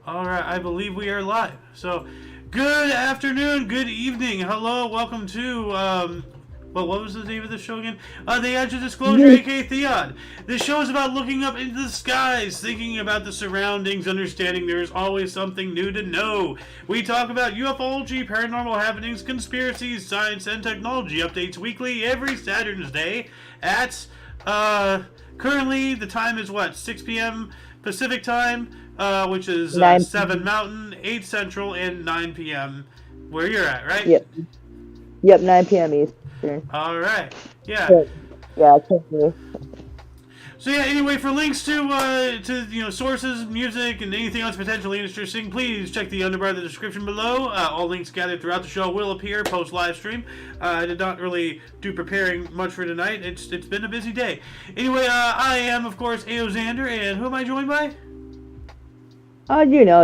All right, I believe we are live. So, good afternoon, good evening, hello, welcome to well, what was the name of the show again? The Edge of Disclosure, Yes. aka ThEoD. This show is about looking up into the skies, thinking about the surroundings, understanding there is always something new to know. We talk about ufology, paranormal happenings, conspiracies, science, and technology updates weekly every Saturday at currently the time is what 6 p.m. Pacific time, which is 9 7 p.m. Mountain, 8 Central, and 9 p.m. where you're at, right? Yep. Yep, 9 p.m. Eastern. All right. Yeah. But, yeah, totally. So yeah. Anyway, for links to sources, music, and anything else potentially interesting, please check the underbar of the description below. All links gathered throughout the show will appear post live stream. I did not really do preparing much for tonight. It's been a busy day. Anyway, I am of course Xander, and who am I joined by?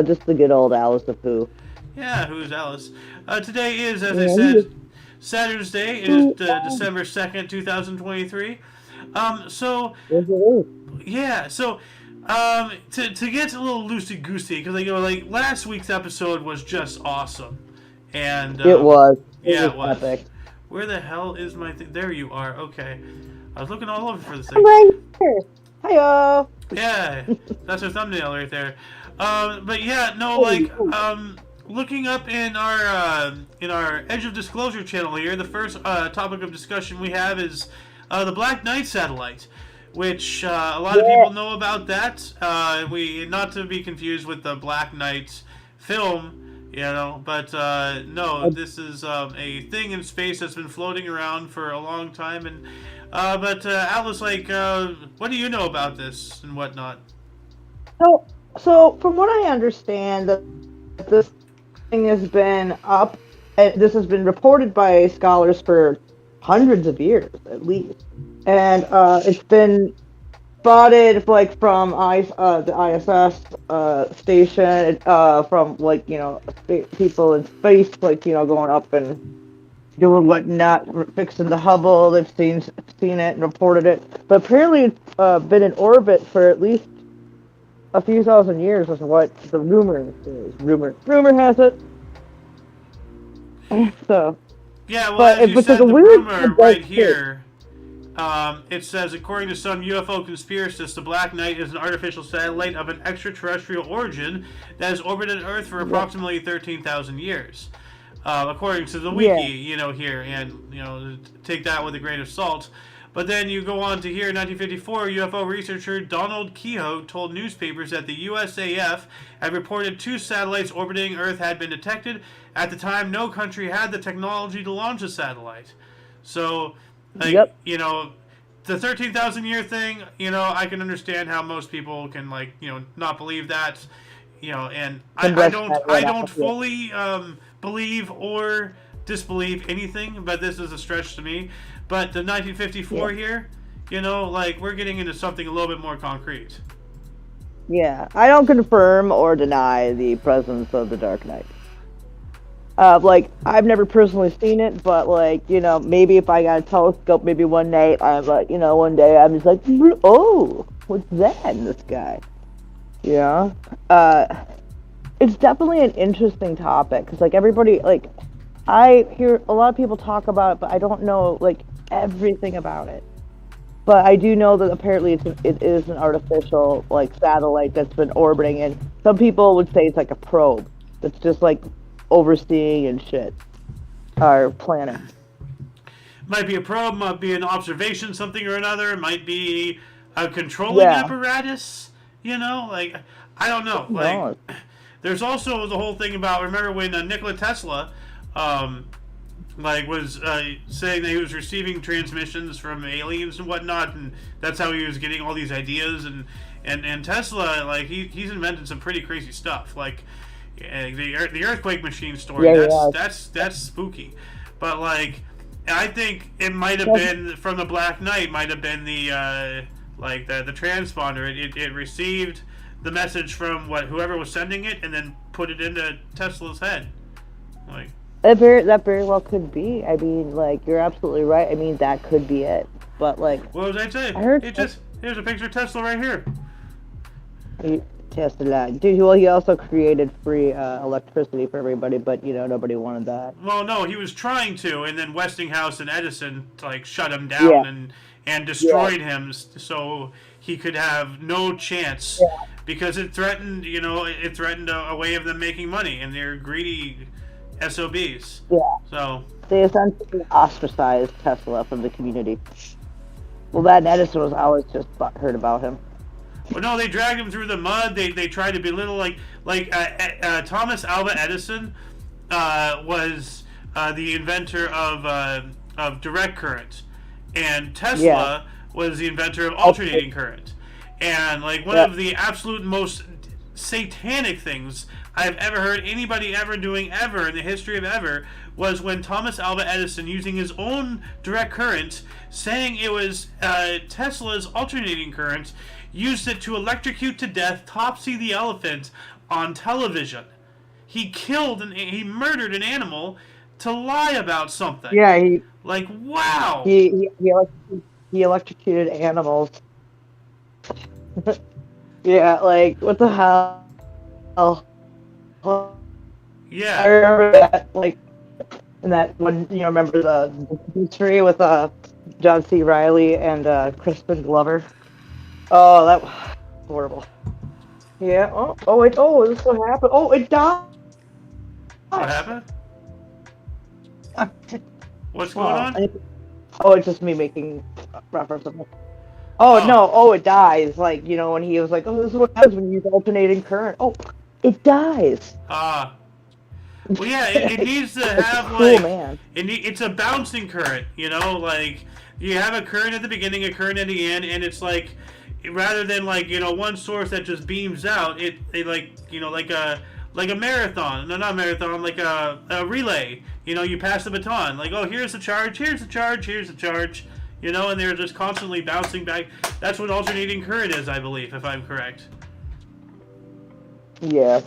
Just the good old Alice of Who. Yeah, who's Alice? Today is, as I Yeah, said, Saturday's Day. It is December 2nd, 2023. So, yes, it is. yeah, so, to get a little loosey-goosey, because, like, last week's episode was just awesome. And, It was. yeah, It it was was. epic. Where the hell is my thing? There you are, okay. I was looking all over for this I'm thing. right here. Hiya. Yeah, that's our thumbnail right there. But yeah, no, like, looking up in our Edge of Disclosure channel here, the first topic of discussion we have is the Black Knight satellite, which a lot of people know about that. We not to be confused with the Black Knight film, but no, this is a thing in space that's been floating around for a long time. And but Alice, like, what do you know about this and whatnot? So from what I understand, this thing has been up, and this has been reported by scholars for hundreds of years at least, and it's been spotted like from the ISS station, from like people in space, like going up and doing whatnot, fixing the Hubble. They've seen it and reported it, but apparently it's been in orbit for at least a few thousand years is what the rumor is. Rumor has it. So, Yeah, well, but as you it's like said, a the weird rumor right here, it says, according to some UFO conspiracists, the Black Knight is an artificial satellite of an extraterrestrial origin that has orbited Earth for approximately 13,000 years. According to the wiki, here, and, take that with a grain of salt. But then you go on to here, in 1954, UFO researcher Donald Kehoe told newspapers that the USAF had reported two satellites orbiting Earth had been detected. At the time, no country had the technology to launch a satellite. So, like, Yep. The 13,000 year thing, I can understand how most people can, like, not believe that, and I don't fully believe or disbelieve anything, but this is a stretch to me. But the 1954 here, like, we're getting into something a little bit more concrete. Yeah, I don't confirm or deny the presence of the Dark Knight. Like I've never personally seen it, but like maybe if I got a telescope, maybe one night I'm like, one day I'm just like, oh, what's that in the sky? Yeah. It's definitely an interesting topic because like everybody like I hear a lot of people talk about it, but I don't know like everything about it. But I do know that apparently it is an artificial like satellite that's been orbiting, and some people would say it's like a probe that's just like overseeing and shit our planet. Might be a probe, might be an observation, something or another. It might be a controlling apparatus. Like, I don't know. Like, there's also the whole thing about, remember when Nikola Tesla, was saying that he was receiving transmissions from aliens and whatnot, and that's how he was getting all these ideas. And Tesla, like, he's invented some pretty crazy stuff. Like, the earthquake machine story. That's spooky. But like, I think it might have been from the Black Knight. Might have been the the transponder. It received the message from whoever was sending it, and then put it into Tesla's head. Like that very well could be. I mean, like you're absolutely right. I mean, that could be it. But like, what was I saying? I heard here's a picture of Tesla right here. Tesla, dude. Well, he also created free electricity for everybody, but nobody wanted that. Well, no, he was trying to, and then Westinghouse and Edison like shut him Yeah, down and yeah, destroyed him, so he could have no chance yeah, because it threatened a way of them making money, and they're greedy SOBs. yeah. So, They essentially ostracized Tesla from the community. Well, that and Edison was always just heard about him. well, no, they dragged him through the mud. They tried to belittle Thomas Alva Edison was the inventor of direct current, and Yeah. Tesla was the inventor of Okay. alternating current. And like one Yeah. of the absolute most satanic things I've ever heard anybody ever doing ever in the history of ever was when Thomas Alva Edison, using his own direct current, saying it was Tesla's alternating current, used it to electrocute to death Topsy the elephant on television. He murdered an animal to lie about something. Yeah. Like, wow. He electrocuted animals. Yeah. Like what the hell? I Yeah. remember that. Like in that one. Remember the history with John C. Riley and Crispin Glover. Oh, that was horrible. Yeah. Oh, this is what happened. Oh, it died. What happened? What's going Oh, on? it's just me making reference. Oh Oh. no! Oh, it dies. Like when he was like, "Oh, this is what happens when you use alternating current." Oh, it dies. Well, yeah, it needs to It's have cool, man. it's a bouncing current, like you have a current at the beginning, a current at the end, and it's like rather than one source that just beams out, it like a marathon, no, not a marathon, like a relay. You pass the baton, like, oh, here's the charge, here's the charge, here's the charge, and they're just constantly bouncing back. That's what alternating current is, I believe, if I'm correct. Yeah.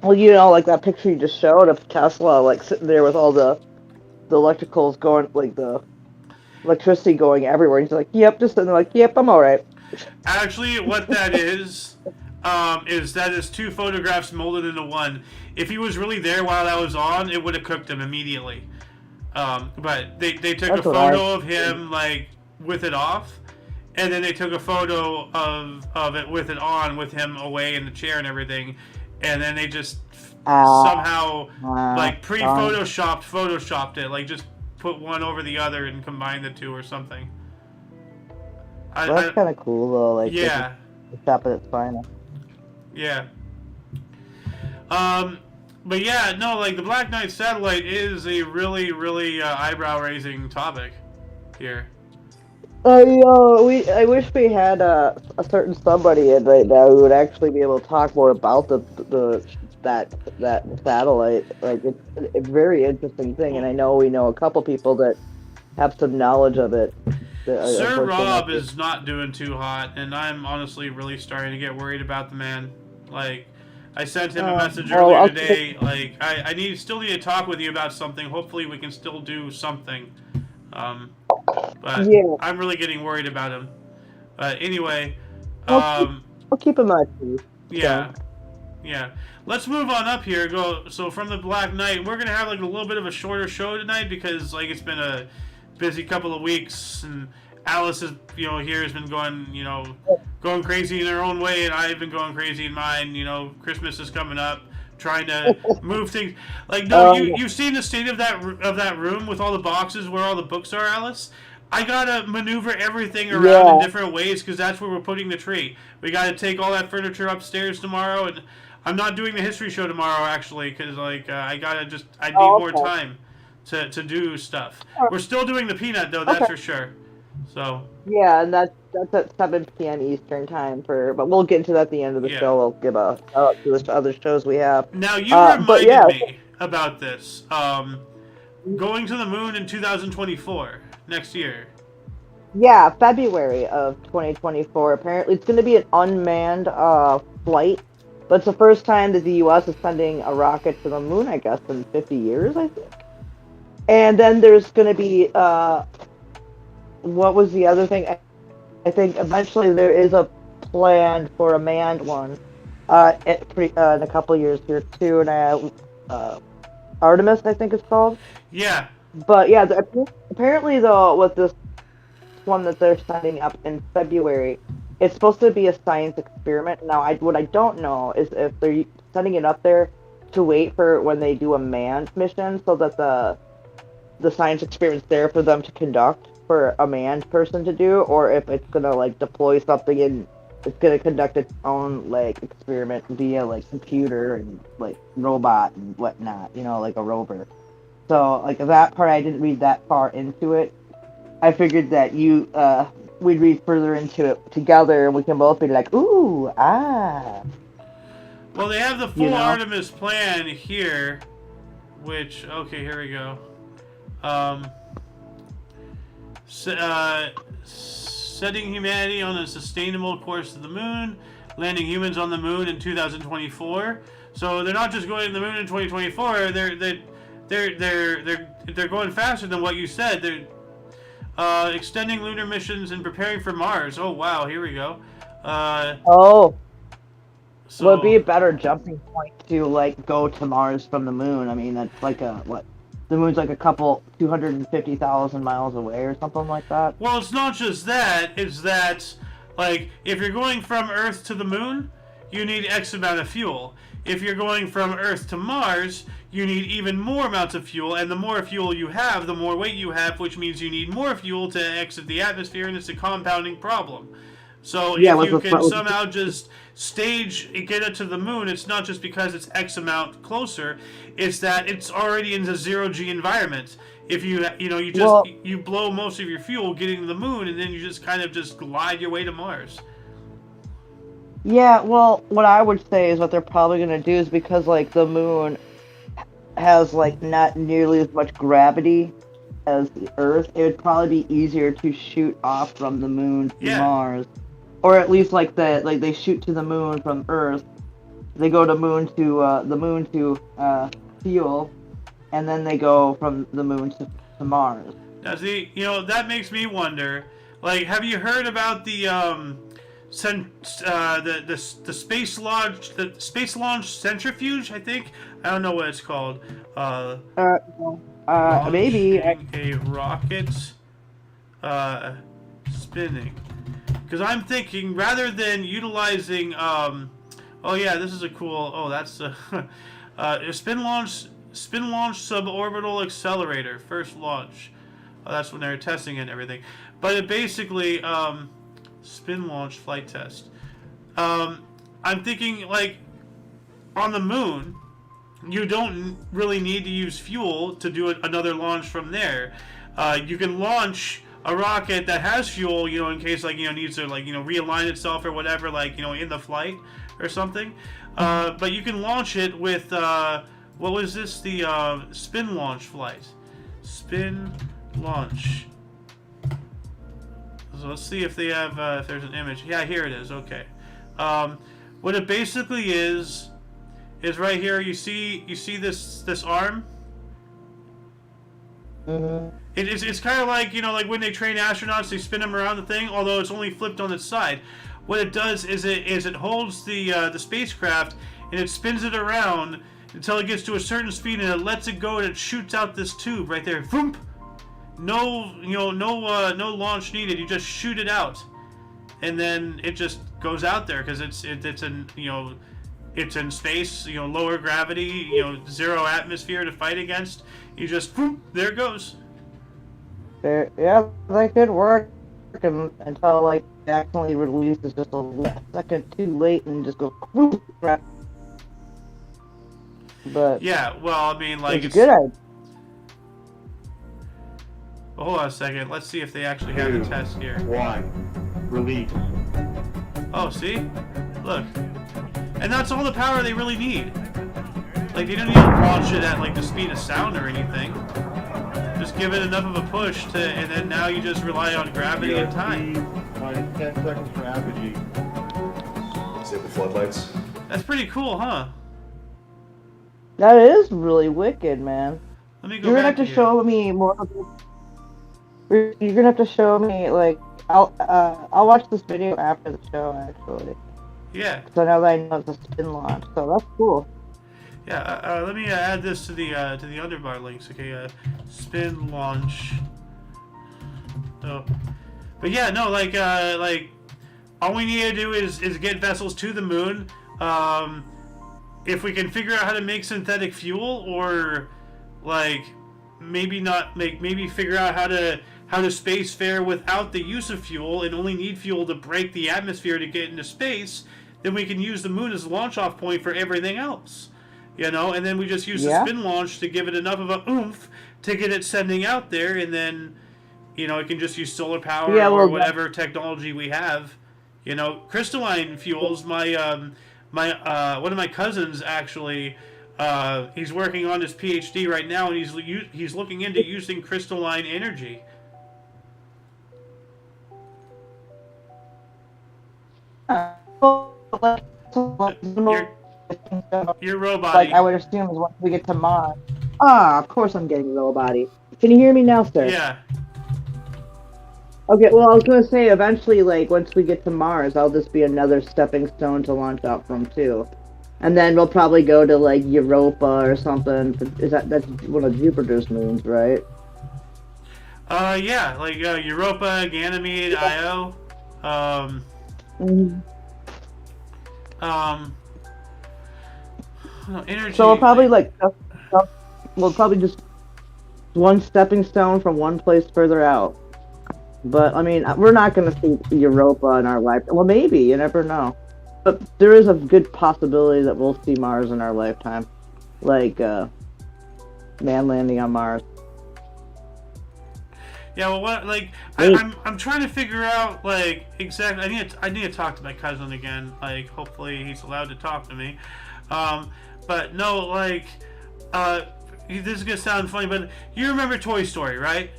Well, like that picture you just showed of Tesla, like sitting there with all the electricals going, like the electricity going everywhere. And he's like, "Yep," just sitting there, like, "Yep, I'm all right." Actually, what that is that is two photographs molded into one. If he was really there while that was on, it would have cooked him immediately. But they took a That's what I. photo of him like with it off, and then they took a photo of it with it on, with him away in the chair and everything, and then they just somehow like photoshopped it, like just put one over the other and combined the two or something. That's kind of cool though. Like, Yeah, stop at its finest. yeah. But yeah, no, like the Black Knight satellite is a really, really eyebrow-raising topic here. I wish we had a certain somebody in right now who would actually be able to talk more about that satellite. Like it's a very interesting thing, and I know we know a couple people that have some knowledge of it. Sir Rob is not doing too hot, and I'm honestly really starting to get worried about the man. Like, I sent him a message earlier today. Like, I still need to talk with you about something. Hopefully, we can still do something. But Yeah. I'm really getting worried about him. But anyway, I'll keep in mind. yeah, yeah. Let's move on up here. So from the Black Knight, we're gonna have like a little bit of a shorter show tonight because like it's been a busy couple of weeks, and Alice is here has been going crazy in her own way, and I've been going crazy in mine. Christmas is coming up, trying to move things. Like, no, you've seen the state of that room with all the boxes where all the books are, Alice. I gotta maneuver everything around in different ways because that's where we're putting the tree. We gotta take all that furniture upstairs tomorrow, and I'm not doing the history show tomorrow actually because like I need more time to do stuff. We're still doing the peanut though, that's for sure. So Yeah, and that's at 7 p.m. Eastern time but we'll get into that at the end of the show. We'll give a shout out to the other shows we have. Now you reminded me about this. Going to the moon in 2024 next year. Yeah, February of 2024. Apparently, it's going to be an unmanned flight, but it's the first time that the U.S. is sending a rocket to the moon. I guess in 50 years, I think. And then there's going to be what was the other thing? I think eventually there is a plan for a manned one. In a couple of years here too, and I have Artemis, I think it's called. Yeah. But yeah, apparently though, with this one that they're setting up in February, it's supposed to be a science experiment. Now, what I don't know is if they're setting it up there to wait for when they do a manned mission, so that the science experiment's there for them to conduct for a manned person to do, or if it's gonna like deploy something and it's gonna conduct its own like experiment via like computer and like robot and whatnot, like a rover. So like that part, I didn't read that far into it. I figured that we'd read further into it together, and we can both be like, ooh, ah. Well, they have the full Artemis plan here, which, okay, here we go. Setting humanity on a sustainable course to the moon, landing humans on the moon in 2024. So they're not just going to the moon in 2024. They're going faster than what you said. They're extending lunar missions and preparing for Mars. Oh wow, here we go. So would it be a better jumping point to like go to Mars from the moon? I mean, that's like what? The moon's like a couple 250,000 miles away or something like that. Well, it's not just that. It's that, like, if you're going from Earth to the moon, you need X amount of fuel. If you're going from Earth to Mars, you need even more amounts of fuel, and the more fuel you have, the more weight you have, which means you need more fuel to exit the atmosphere, and it's a compounding problem. So if you can somehow just get it to the moon, it's not just because it's X amount closer, it's that it's already in the zero-G environment. If you blow most of your fuel getting to the moon, and then you just kind of just glide your way to Mars. Yeah, well, what I would say is what they're probably going to do is because, like, the moon has, like, not nearly as much gravity as the Earth, it would probably be easier to shoot off from the moon to Mars. Or at least, like, they shoot to the moon from Earth, they go to the moon to fuel, and then they go from the moon to Mars. Now, see, that makes me wonder, like, have you heard about the space launch centrifuge? I think I don't know what it's called. Maybe a rocket spinning. Because I'm thinking rather than utilizing oh yeah, this is a cool. Oh, that's a spin launch suborbital accelerator first launch. That's when they're testing it and everything. But it basically spin launch flight test. I'm thinking like on the moon, you don't really need to use fuel to do another launch from there. You can launch a rocket that has fuel, in case needs to realign itself or whatever, in the flight or something. But you can launch it with what was this? The spin launch flight. Spin launch. So let's see if they have if there's an image. Yeah, here it is. Okay. What it basically is right here. You see this arm. Mm-hmm. It's kind of like like when they train astronauts, they spin them around the thing. Although it's only flipped on its side. What it does is it holds the spacecraft and it spins it around until it gets to a certain speed and it lets it go and it shoots out this tube right there. Vroom! No launch needed. You just shoot it out, and then it just goes out there because it's in it's in space. Lower gravity. Zero atmosphere to fight against. You just there it goes. Yeah, that could work until like accidentally releases just a second too late and just go. But yeah, well, I mean, like it's a good idea. Well, hold on a second. Let's see if they actually have the test here. 1. Release. Oh, see? Look. And that's all the power they really need. Like, they don't need to launch it at, like, the speed of sound or anything. Just give it enough of a push and then now you just rely on gravity and time. Minus 10 seconds for apogee. Disable floodlights. That's pretty cool, huh? That is really wicked, man. Let me go You're gonna back have to show me more of this. You're gonna have to show me, like, I'll watch this video after the show, actually. Yeah. So now that I know it's a spin launch, so that's cool. Yeah. Let me add this to the underbar links. Okay. Spin launch. Oh. But yeah, no, like all we need to do is get vessels to the moon. If we can figure out how to make synthetic fuel, or like maybe figure out how to space fare without the use of fuel and only need fuel to break the atmosphere to get into space, then we can use the moon as a launch off point for everything else. And then we just use the spin launch to give it enough of a oomph to get it sending out there, and then it can just use solar power or whatever technology we have. Crystalline fuels. My one of my cousins actually, he's working on his PhD right now, and he's looking into using crystalline energy. Your robot. Like I would assume is once we get to Mars. Of course I'm getting robot-y. Can you hear me now, sir? Yeah. Okay, well, I was gonna say, eventually, like, once we get to Mars, I'll just be another stepping stone to launch out from, too. And then we'll probably go to, like, Europa or something. That's one of Jupiter's moons, right? Yeah, like, Europa, Ganymede, Io. Energy. So we'll probably, like, we'll probably just one stepping stone from one place further out. But, I mean, we're not going to see Europa in our lifetime. Well, maybe. You never know. But there is a good possibility that we'll see Mars in our lifetime. Like, man landing on Mars. Yeah, well, I'm trying to figure out, like, exactly. I need to talk to my cousin again. Like, hopefully he's allowed to talk to me. But, no, like, this is going to sound funny, but you remember Toy Story, right?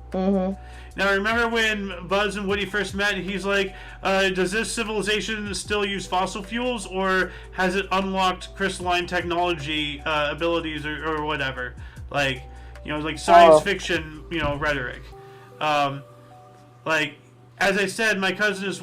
Mm-hmm. Now, remember when Buzz and Woody first met, he's like, does this civilization still use fossil fuels, or has it unlocked crystalline technology abilities or whatever? Like, like science fiction, rhetoric. Like, as I said, my cousin is,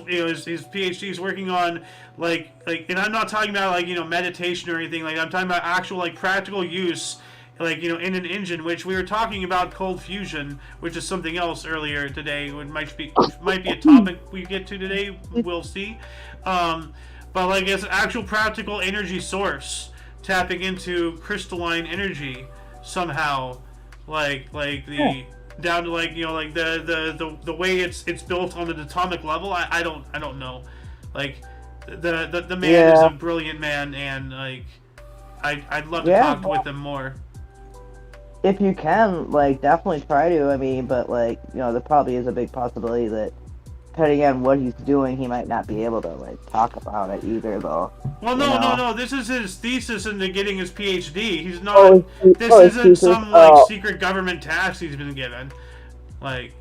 his PhD is working on, like, and I'm not talking about, like, meditation or anything. Like, I'm talking about actual, like, practical use, like, in an engine, which we were talking about cold fusion, which is something else earlier today. It might be a topic we get to today. We'll see. But, like, it's an actual practical energy source tapping into crystalline energy somehow, like the down to, like, like the way it's built on an atomic level. I don't know. Like, the man is a brilliant man, and, like, I'd love to talk with him more. If you can, like, definitely try to. I mean, but, like, there probably is a big possibility that, depending on what he's doing, he might not be able to, like, talk about it either, though. Well, no. This is his thesis into getting his PhD. He's not. This isn't some, like, secret government task he's been given. Like.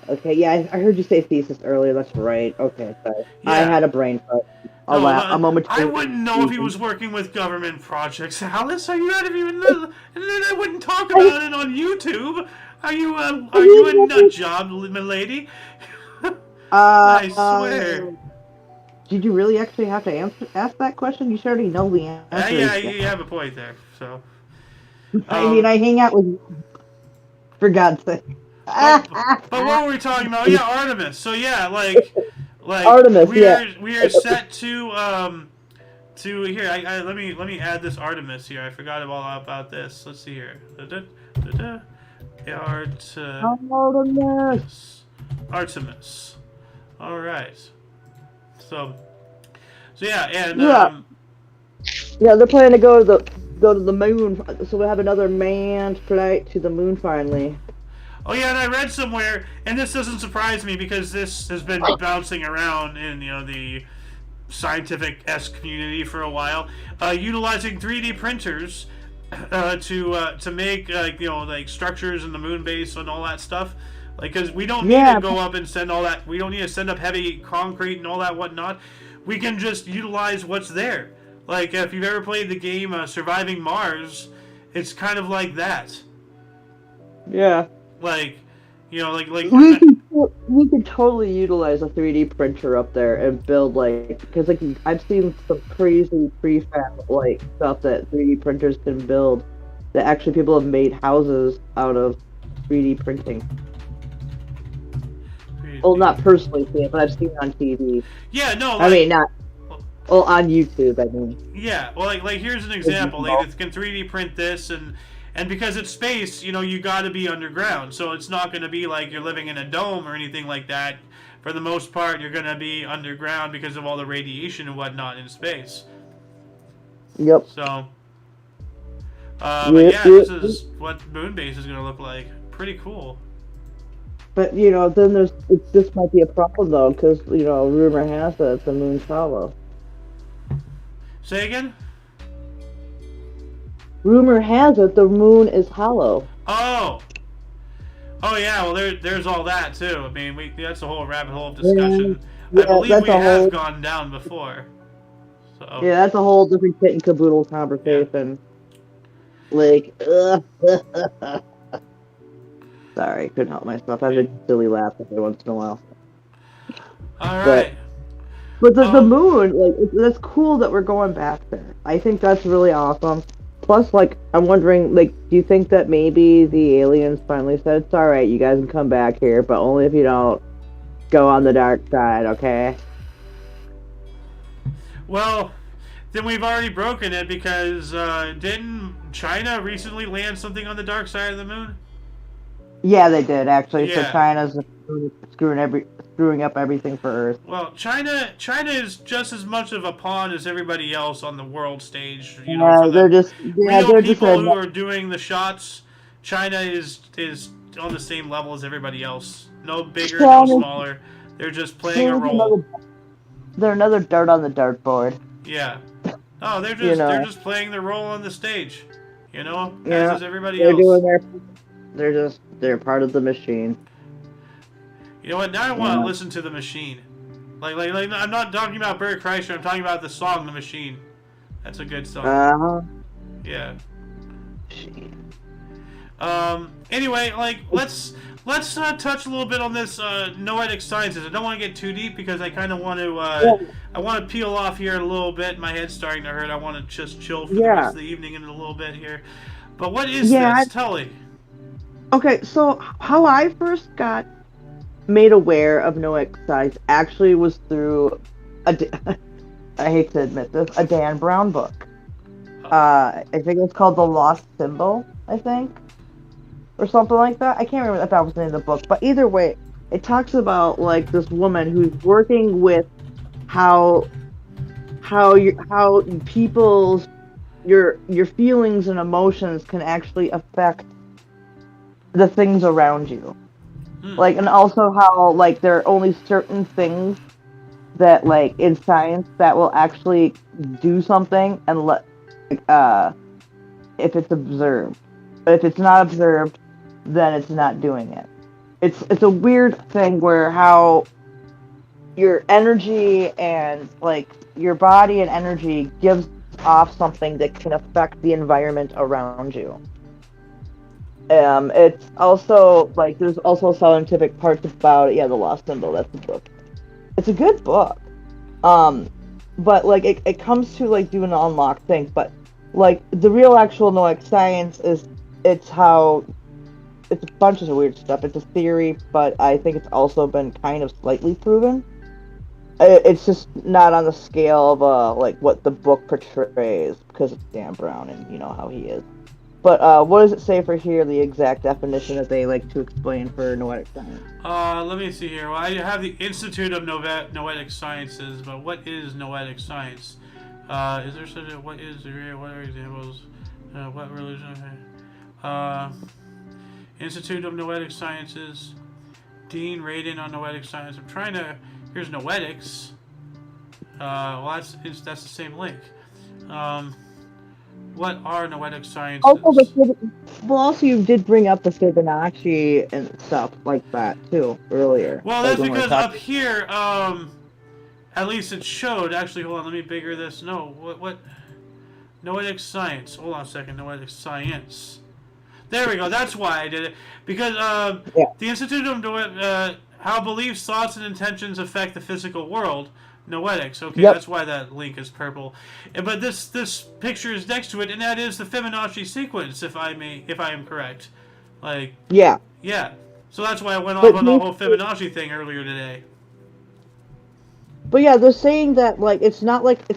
Okay, yeah, I heard you say thesis earlier. That's right. Okay, sorry. Yeah. I had a brain fart. A moment. I wouldn't know if he was working with government projects. Alice, are you out of even? And then I wouldn't talk about it on YouTube. Are you a nut job, my lady? I swear. Did you really actually have to ask that question? You should already know the answer. Yeah, you have a point there. So. I mean, I hang out with you. For God's sake. But what were we talking about? Yeah, Artemis. So yeah, like Artemis. We are set to here. Let me add this Artemis here. I forgot all about this. Let's see here. Artemis. All right. So yeah, and yeah, they're planning to go to the moon. So we'll have another manned flight to the moon finally. Oh yeah, and I read somewhere, and this doesn't surprise me because this has been bouncing around in the scientific-esque community for a while, utilizing 3D printers to make like structures in the moon base and all that stuff. Like, because we don't need to go up and send all that. We don't need to send up heavy concrete and all that whatnot. We can just utilize what's there. Like, if you've ever played the game Surviving Mars, it's kind of like that. Yeah. Like, You know, like we could totally utilize a 3D printer up there and build like because like I've seen some crazy prefab like stuff that 3D printers can build that actually people have made houses out of 3D printing. Well, not personally seen it, but I've seen it on TV. yeah, no, I like mean, not well on YouTube. I mean, yeah, well, like here's an example. They can 3D print this, and because it's space, you know, you got to be underground. So it's not going to be like you're living in a dome or anything like that. For the most part, you're going to be underground because of all the radiation and whatnot in space. yep. So, Yep, but yeah, yep, this is what moon base is going to look like. Pretty cool. But you know, then this might be a problem though, because you know, rumor has it the moon's hollow. Say again? Rumor has it the moon is hollow. Oh. Oh yeah, well there's all that too. I mean, that's a whole rabbit hole of discussion. Yeah, I believe that's we a have whole- gone down before. So Yeah, that's a whole different kit and caboodle conversation. Like, sorry, couldn't help myself. I have a silly laugh every once in a while. all right. But the moon, like, that's cool that we're going back there. I think that's really awesome. Plus, like, I'm wondering, like, do you think that maybe the aliens finally said, it's alright, you guys can come back here, but only if you don't go on the dark side, okay? Well, then we've already broken it because didn't China recently land something on the dark side of the moon? Yeah, they did, actually. So Yeah. China's screwing up everything for Earth. Well, China is just as much of a pawn as everybody else on the world stage. You know, Yeah, for the they're just real people who are doing the shots, China is on the same level as everybody else. No bigger, no smaller. They're just playing a role. They're another dart on the dartboard. Yeah. Oh, they're just You know. they're just playing their role on the stage. You know, Yeah, as is everybody they're else. doing they're part of the machine. You know what? Now I want to listen to the machine. Like I'm not talking about Bert Kreischer. I'm talking about the song "The Machine." That's a good song. Yeah. Anyway, like let's touch a little bit on this noetic sciences. I don't want to get too deep because I kind of want to I want to peel off here a little bit. My head's starting to hurt. I want to just chill for the rest of the evening in a little bit here. But what is this? Tell me. Okay, so how I first got made aware of noetic science actually was through I hate to admit this, a Dan Brown book. I think it's called The Lost Symbol, I think. Or something like that. I can't remember if that was the name of the book, but either way, it talks about like this woman who's working with how people's your feelings and emotions can actually affect the things around you. Like, and also how like there are only certain things that like in science that will actually do something and if it's observed. But if it's not observed, then it's not doing it. It's a weird thing where how your energy and like your body and energy gives off something that can affect the environment around you. It's also like there's also scientific parts about it. Yeah, The Lost Symbol, that's the book. It's a good book. But like it comes to like doing unlocked things, but like the real actual noetic science is it's a bunch of weird stuff. It's a theory, but I think it's also been kind of slightly proven. It's just not on the scale of like what the book portrays because it's Dan Brown and you know how he is. But what does it say for here? The exact definition that they like to explain for noetic science. Let me see here. Well, I have the Institute of Noetic Sciences, but what is noetic science? Is there such a what is the what are examples? What religion? Institute of Noetic Sciences. Dean Radin on noetic science. I'm trying to. Here's noetics. Well, that's the same link. What are noetic sciences? Also, you did bring up the Fibonacci and stuff like that too earlier. Well, that's because up here, at least it showed. Actually, hold on, let me bigger this. No, what? Noetic science. Hold on a second. Noetic science. There we go. That's why I did it. Because Yeah. the Institute of How Beliefs, Thoughts, and Intentions Affect the Physical World. Noetics. Okay, Yep. that's why that link is purple. But this picture is next to it, and that is the Fibonacci sequence, if I am correct. Like, Yeah. yeah. So that's why I went off But on the whole Fibonacci thing earlier today. But yeah, they're saying that like it's not like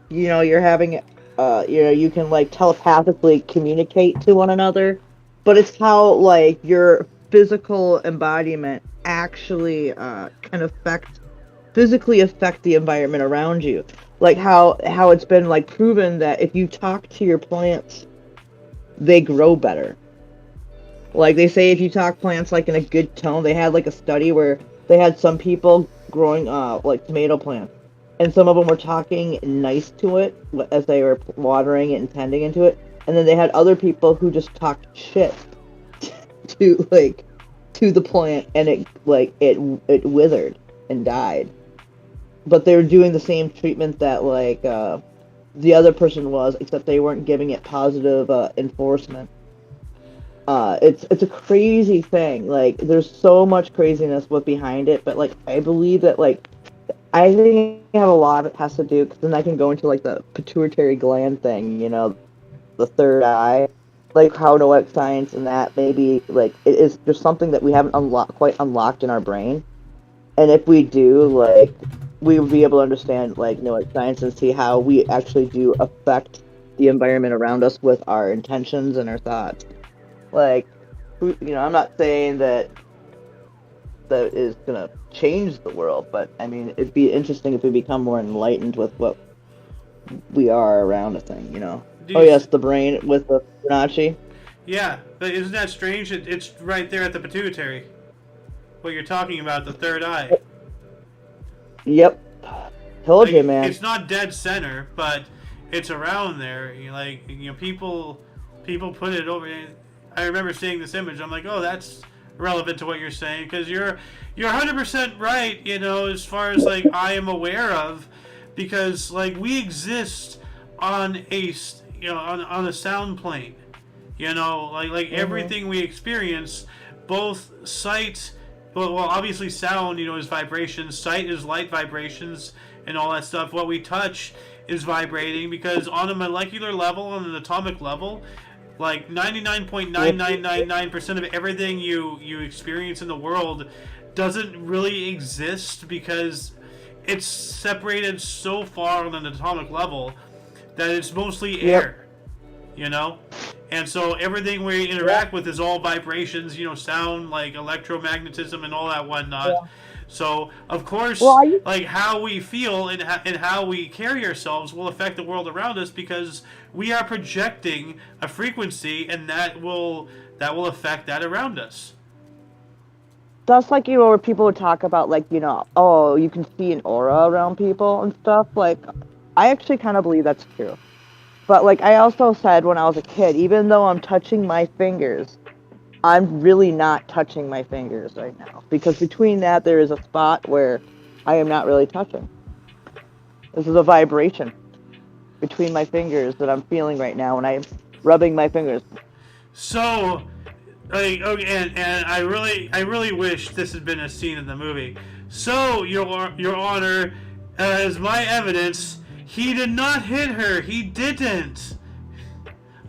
you're having you can like telepathically communicate to one another, but it's how like your physical embodiment actually can physically affect the environment around you. Like how it's been like proven that if you talk to your plants, they grow better. Like they say, if you talk plants like in a good tone, they had like a study where they had some people growing like tomato plants, and some of them were talking nice to it as they were watering it and tending into it, and then they had other people who just talked shit to the plant, and it withered and died. But they were doing the same treatment that the other person was, except they weren't giving it positive enforcement. It's a crazy thing. Like there's so much craziness with behind it, but like I believe that I think I have a lot of it has to do because then I can go into like the pituitary gland thing, the third eye, like how noetic science and that maybe like it is just something that we haven't quite unlocked in our brain, and if we do, like we would be able to understand like noetic science and see how we actually do affect the environment around us with our intentions and our thoughts. Like, I'm not saying that is gonna change the world, but I mean, it'd be interesting if we become more enlightened with what we are around a thing. Do Oh you yes, the brain with the Fibonacci. Yeah, but isn't that strange? It's right there at the pituitary. What you're talking about, the third eye. Yep, told Like, you, man. it's not dead center, but it's around there. People put it over. I remember seeing this image. I'm like, oh, that's relevant to what you're saying because you're 100% right. As far as like I am aware of, because like we exist on on a sound plane. Like everything we experience, both sight. Well, obviously sound, is vibrations. Sight is light vibrations and all that stuff. What we touch is vibrating because on a molecular level, on an atomic level, like 99.9999% of everything you experience in the world doesn't really exist because it's separated so far on an atomic level that it's mostly air, And so everything we interact with is all vibrations, sound, like electromagnetism and all that whatnot. Yeah. So, of course, Well, like how we feel and how we carry ourselves will affect the world around us because we are projecting a frequency, and that will affect that around us. That's like where people would talk about like oh, you can see an aura around people and stuff. Like, I actually kind of believe that's true. But like I also said when I was a kid, even though I'm touching my fingers, I'm really not touching my fingers right now because between that there is a spot where I am not really touching. This is a vibration between my fingers that I'm feeling right now when I'm rubbing my fingers. So, like, okay, and I really wish this had been a scene in the movie. So, Your Honor, as my evidence, he did not hit her. He didn't.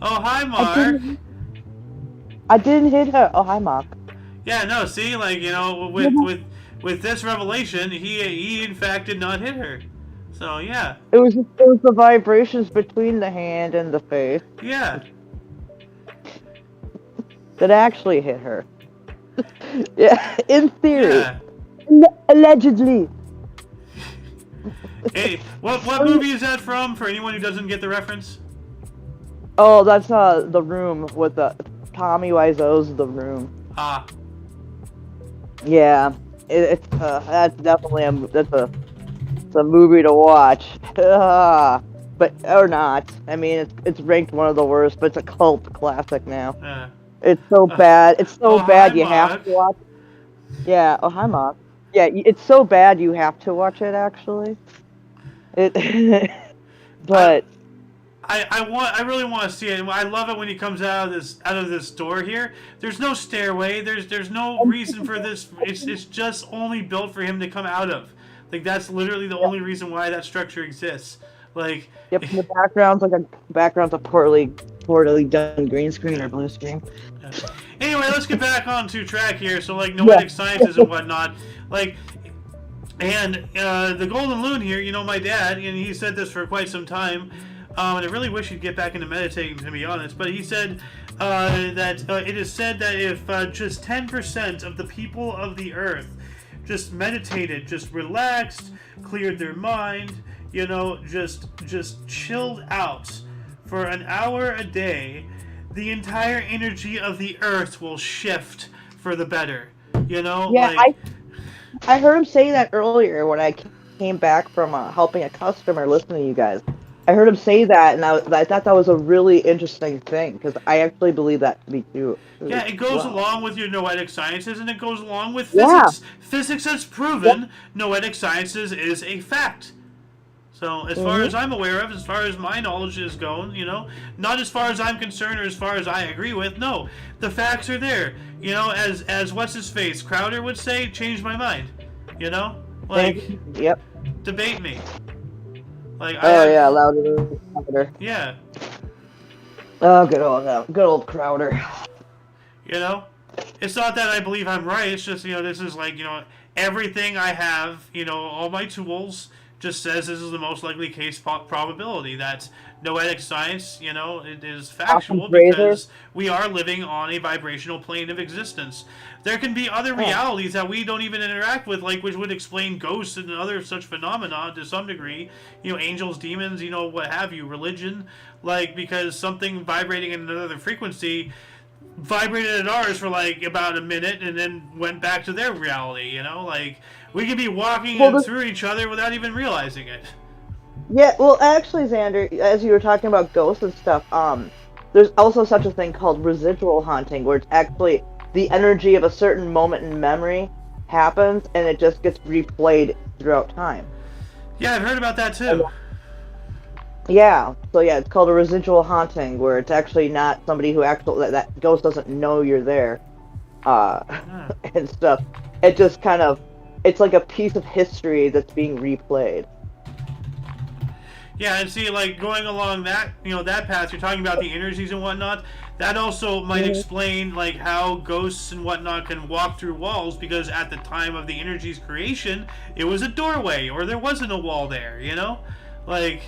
Oh, hi, Mark. I didn't hit her. Oh, hi, Mark. Yeah, no. See, like with this revelation, he in fact did not hit her. So yeah. It was the vibrations between the hand and the face Yeah. that actually hit her. Yeah, in theory. Yeah. Allegedly. Hey, what movie is that from? For anyone who doesn't get the reference. Oh, that's The Room with Tommy Wiseau's The Room. Ah. Yeah, it's that's definitely it's a movie to watch. But or not. I mean, it's ranked one of the worst, but it's a cult classic now. It's so bad. It's so bad you have to watch. Yeah. Oh, hi, Mark. Yeah, it's so bad you have to watch it. Actually, it. But I really want to see it. I love it when he comes out of this door here. There's no stairway. There's no reason for this. It's just only built for him to come out of. Like that's literally the only reason why that structure exists. Like Yep, the background's a poorly done green screen or blue screen. anyway, let's get back onto track here. So like noetic sciences and whatnot, like. And the golden loon here, you know, my dad, and he said this for quite some time, and I really wish he'd get back into meditating, to be honest, but he said that it is said that if just 10% of the people of the earth just meditated, just relaxed, cleared their mind, you know, just chilled out for an hour a day, the entire energy of the earth will shift for the better. You know, Yeah, like, I heard him say that earlier when I came back from helping a customer listening to you guys. I heard him say that, and I thought that was a really interesting thing because I actually believe that to be true. yeah, it goes along with your noetic sciences, and it goes along with Yeah. physics. Physics has proven noetic sciences is a fact. So, as far as I'm aware of, as far as my knowledge is going, you know, not as far as I'm concerned or as far as I agree with, no, the facts are there. You know, as what's his face, Crowder would say, change my mind. You know, like, Yep. debate me. Like, Yeah, louder. Yeah. Oh, good old Crowder. You know, it's not that I believe I'm right. It's just, you know, this is like, you know, everything I have, you know, all my tools just says this is the most likely case probability. That noetic science, you know, it is factual because we are living on a vibrational plane of existence. There can be other realities that we don't even interact with, like which would explain ghosts and other such phenomena to some degree. You know, angels, demons, you know, what have you, religion, like because something vibrating in another frequency vibrated at ours for like about a minute and then went back to their reality, you know, like we could be walking through each other without even realizing it. Yeah, well, actually, Xander, as you were talking about ghosts and stuff, there's also such a thing called residual haunting, where it's actually the energy of a certain moment in memory happens and it just gets replayed throughout time. Yeah, I've heard about that too. Yeah, so yeah, it's called a residual haunting, where it's actually not somebody who that ghost doesn't know you're there, and stuff. It just kind of, it's like a piece of history that's being replayed. Yeah, and see, like going along that, you know, that path, you're talking about the energies and whatnot. That also might explain like how ghosts and whatnot can walk through walls, because at the time of the energy's creation, it was a doorway or there wasn't a wall there. You know, like.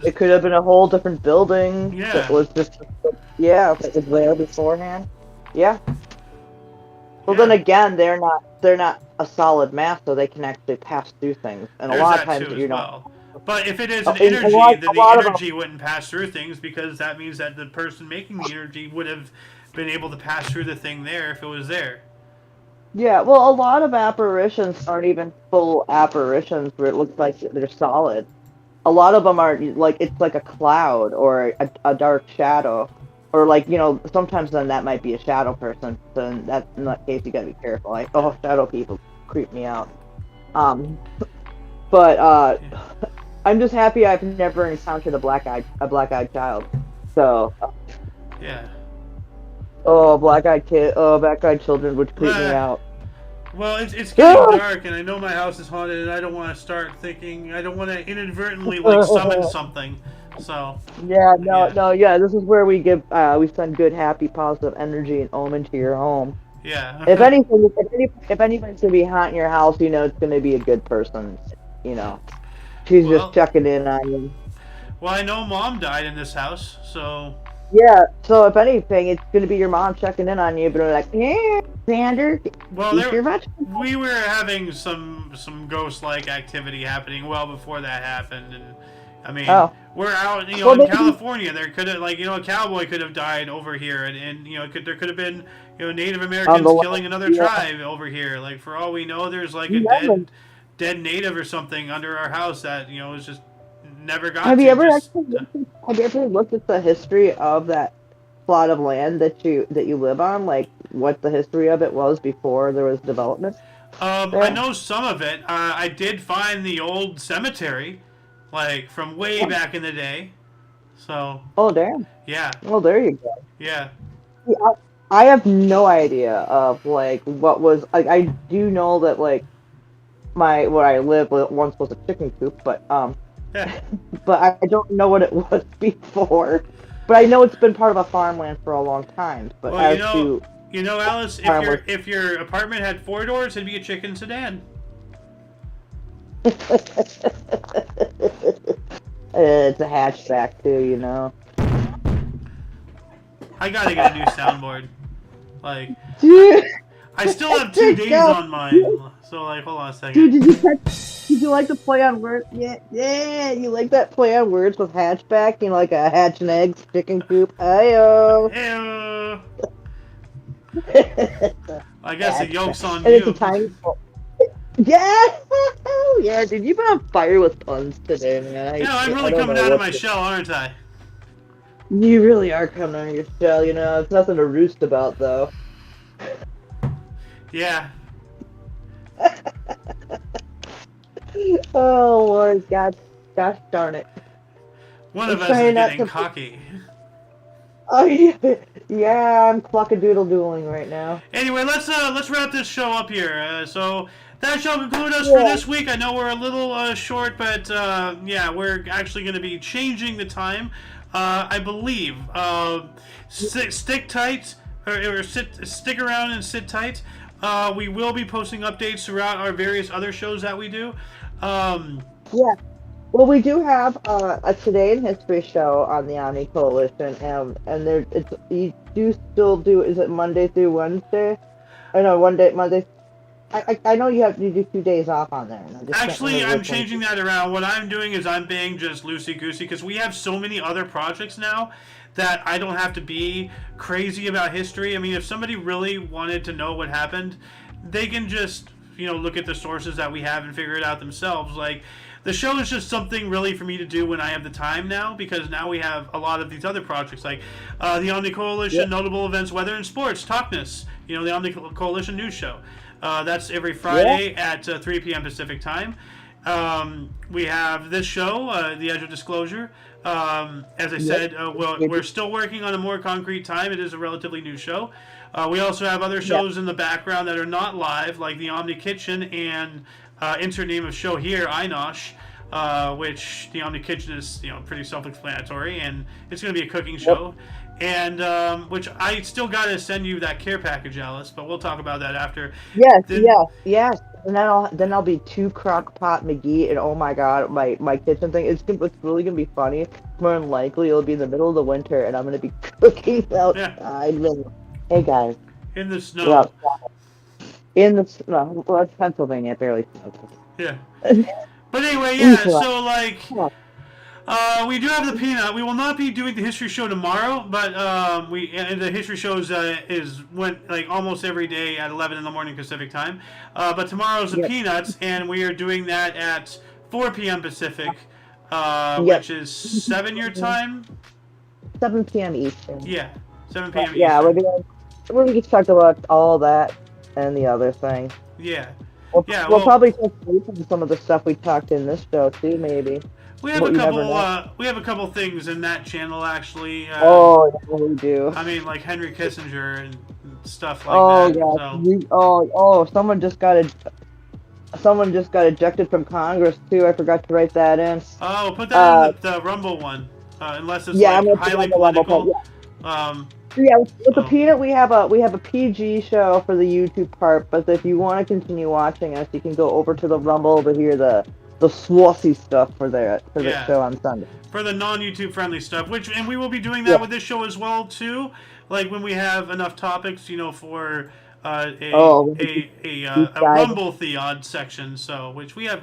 It could have been a whole different building. Yeah. That was just, if it was there beforehand. Yeah. Well, then again, they're not a solid mass, so they can actually pass through things. And There's a lot that of times too you as don't. well. But if it is an A energy, lot- then a the lot of energy wouldn't pass through things, because that means that the person making the energy would have been able to pass through the thing there if it was there. Yeah, well, a lot of apparitions aren't even full apparitions where it looks like they're solid. A lot of them are like, it's like a cloud or a dark shadow, or like, you know, sometimes then that might be a shadow person. So in that case, you gotta be careful. Like, shadow people creep me out. But I'm just happy I've never encountered a black-eyed child. So. Yeah. Black-eyed children would creep me out. Well, it's getting dark, and I know my house is haunted, and I don't want to start thinking. I don't want to inadvertently like summon something. So. Yeah. This is where we send good, happy, positive energy and omen to your home. Yeah. If anybody's gonna be haunting your house, you know it's gonna be a good person. You know, she's just checking in on you. Well, I know Mom died in this house, so. Yeah, so if anything, it's going to be your mom checking in on you, but like, hey, Xander, well, we were having some ghost-like activity happening well before that happened, and I mean, we're out, you know, in California. There could have, like, you know, a cowboy could have died over here, and you know, there could have been, you know, Native Americans killing another tribe over here. Like, for all we know, there's like a dead native or something under our house that, you know, is just never got. Have you ever looked at the history of that plot of land that you live on? Like, what the history of it was before there was development? I know some of it. I did find the old cemetery, like from way back in the day. So Oh, damn. yeah, Well, there you go. yeah. See, I have no idea of like what was like. I do know that like where I live once was a chicken coop, Yeah. but I don't know what it was before. But I know it's been part of a farmland for a long time. But Well, as to Alice, farmers, if your apartment had 4 doors, it'd be a chicken sedan. it's a hatchback too, you know. I gotta get a new soundboard. Like, Dude, I still have 2 days on mine. So, like, hold on a second. dude, did you like the play on words? Yeah, yeah, you like that play on words with hatchback? You know, like a hatch and eggs chicken coop. Ayo. Ew. I guess the yoke's on And you. it's a tiny. Yeah, yeah, dude, you've been on fire with puns today, man. I'm really coming out of my shell, aren't I? You really are coming out of your shell, you know. It's nothing to roost about, though. Yeah. Oh Lord, gosh darn it! One of us trying is not getting to- cocky. Oh yeah, I'm cluckadoodle-doodling right now. Anyway, let's wrap this show up here. So that shall conclude us for this week. I know we're a little short, but yeah, we're actually going to be changing the time. I believe. Stick tight, or stick around and sit tight. We will be posting updates throughout our various other shows that we do. Yeah. Well, we do have a Today in History show on the Omni Coalition, and you do still do. Is it Monday through Wednesday? I know Monday. I know you do 2 days off on there. Actually, I'm changing that around. What I'm doing is I'm being just loosey-goosey because we have so many other projects now that I don't have to be crazy about history. I mean, if somebody really wanted to know what happened, they can just, look at the sources that we have and figure it out themselves. Like, the show is just something really for me to do when I have the time now, because now we have a lot of these other projects like the Omni Coalition, Notable Events, Weather and Sports, Talkness, the Omni Coalition News Show. That's every Friday at 3 p.m. Pacific time. We have this show, The Edge of Disclosure. As I said, we're still working on a more concrete time. It is a relatively new show. We also have other shows in the background that are not live, like the Omni Kitchen and insert name of show here, Inosh, which the Omni Kitchen is pretty self-explanatory, and it's going to be a cooking show. And which I still got to send you that care package, Alice, but we'll talk about that after. Yes. And then I'll be 2 crock pot McGee, and oh my god, my kitchen thing. It's really gonna be funny. More than likely, it'll be in the middle of the winter, and I'm gonna be cooking outside. Hey guys. In the snow. In the snow. Well, it's Pennsylvania. It barely snows. Yeah. But anyway, so like. We do have the peanut. We will not be doing the history show tomorrow, but the history shows went like almost every day at 11 in the morning Pacific time. But tomorrow's the peanuts, and we are doing that at 4 p.m. Pacific, which is 7 your time. 7 p.m. Eastern. Yeah, 7 p.m. Eastern. Yeah, we're gonna talk about all that and the other thing. Yeah. We'll probably touch base on some of the stuff we talked in this show too, maybe. We have a couple. We have a couple things in that channel actually. We do. I mean, like Henry Kissinger and stuff like that. Someone just got ejected from Congress too. I forgot to write that in. Oh, put that in the Rumble one, unless it's highly political. With the peanut, we have a PG show for the YouTube part, but if you want to continue watching us, you can go over to the Rumble to hear the swassy stuff for the show on Sunday. For the non-YouTube friendly stuff, and we will be doing that with this show as well too. Like when we have enough topics, for a Rumble ThEoD section. So, which we have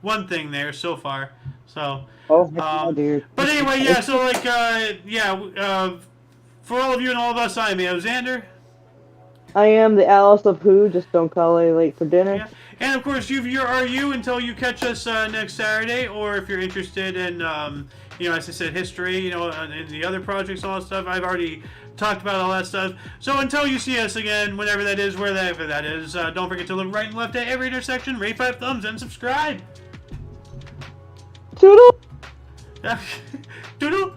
one thing there so far. So, dude. But anyway, So like, for all of you and all of us, I am Xander. I am the Alice of Who. Just don't call it late for dinner. Yeah. And of course, are you until you catch us next Saturday, or if you're interested in, as I said, history, and the other projects and all that stuff. I've already talked about all that stuff. So until you see us again, whenever that is, wherever that is, don't forget to look right and left at every intersection, rate 5 thumbs, and subscribe. Toodle. Doodle.